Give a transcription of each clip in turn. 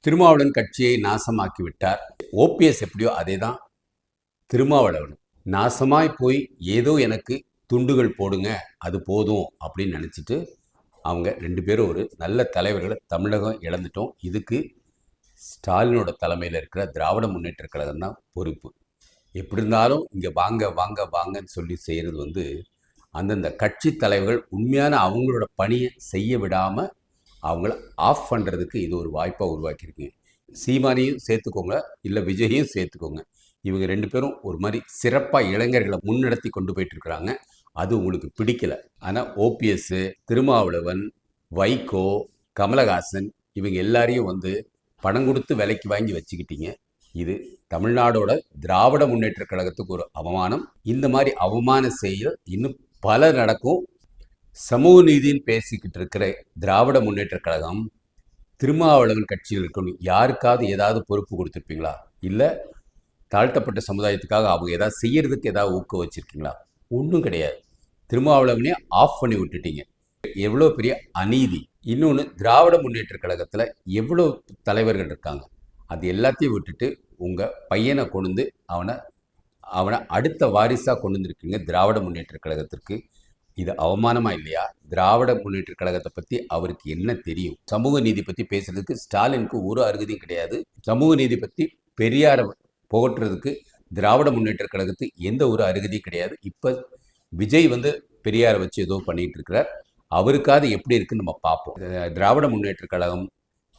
திருமாவளவன் கட்சியை நாசமாக்கி விட்டார். ஓபிஎஸ் எப்படியோ அதே தான் திருமாவளவன். நாசமாய் போய் ஏதோ எனக்கு துண்டுகள் போடுங்க அது போதும் அப்படின்னு நினச்சிட்டு அவங்க 2 பேரும் ஒரு நல்ல தலைவர்களை தமிழகம் இழந்துட்டோம். இதுக்கு ஸ்டாலினோட தலைமையில் இருக்கிற திராவிட முன்னேற்ற கழகம் தான் பொறுப்பு. எப்படி இருந்தாலும் இங்கே வாங்க வாங்க வாங்கன்னு சொல்லி செய்கிறது அந்தந்த கட்சி தலைவர்கள் உண்மையான அவங்களோட பணியை செய்ய விடாமல் அவங்கள ஆஃப் பண்ணுறதுக்கு இது ஒரு வாய்ப்பாக உருவாக்கியிருக்குங்க. சீமானியும் சேர்த்துக்கோங்க, இல்லை விஜயையும் சேர்த்துக்கோங்க. இவங்க 2 பேரும் ஒரு மாதிரி சிறப்பாக இளைஞர்களை முன்னெடுத்தி கொண்டு போயிட்டுருக்குறாங்க. அது உங்களுக்கு பிடிக்கல. ஆனால் ஓபிஎஸ்ஸு, திருமாவளவன், வைகோ, கமலஹாசன் இவங்க எல்லாரையும் பணம் கொடுத்து விலைக்கு வாங்கி வச்சுக்கிட்டீங்க. இது தமிழ்நாடோட திராவிட முன்னேற்ற கழகத்துக்கு ஒரு அவமானம். இந்த மாதிரி அவமான செயல் இன்னும் பல நடக்கும். சமூக நீதின்னு பேசிக்கிட்டு இருக்கிற திராவிட முன்னேற்ற கழகம் திருமாவளவன் கட்சியில் இருக்கணும். யாருக்காவது ஏதாவது பொறுப்பு கொடுத்துருப்பீங்களா? இல்லை தாழ்த்தப்பட்ட சமுதாயத்துக்காக அவங்க ஏதாவது செய்யறதுக்கு ஏதாவது ஊக்கம் வச்சிருக்கீங்களா? ஒன்றும் கிடையாது. திருமாவளவனே ஆஃப் பண்ணி விட்டுட்டீங்க. எவ்வளோ பெரிய அநீதி. இன்னொன்று, திராவிட முன்னேற்ற கழகத்தில் எவ்வளோ தலைவர்கள் இருக்காங்க, அது எல்லாத்தையும் விட்டுட்டு உங்கள் பையனை கொண்டு அவனை அடுத்த வாரிசாக கொண்டு வந்துருக்கீங்க திராவிட முன்னேற்ற கழகத்திற்கு. இது அவமானமா இல்லையா? திராவிட முன்னேற்ற கழகத்தை பற்றி அவருக்கு என்ன தெரியும்? சமூக நீதி பற்றி பேசுறதுக்கு ஸ்டாலினுக்கு ஒரு அருகதையும் கிடையாது. சமூக நீதி பற்றி பெரியாரை புகட்டுறதுக்கு திராவிட முன்னேற்ற கழகத்துக்கு எந்த ஒரு அருகதையும் கிடையாது. இப்போ விஜய் பெரியாரை வச்சு ஏதோ பண்ணிட்டு இருக்கிறார். அவருக்காவது எப்படி இருக்குன்னு நம்ம பார்ப்போம். திராவிட முன்னேற்ற கழகம்,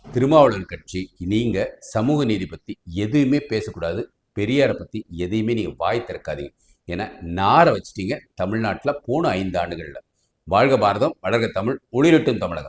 திருமாவளவன் கட்சி, நீங்கள் சமூக நீதி பற்றி எதுவுமே பேசக்கூடாது. பெரியாரை பற்றி எதையுமே நீங்கள் வாய் திறக்காதீங்க. ஏன்னா நார வச்சிட்டீங்க தமிழ்நாட்டில் போன 5 ஆண்டுகளில். வாழ்க பாரதம், வளர்க தமிழ், ஒளிரட்டும் தமிழகம்.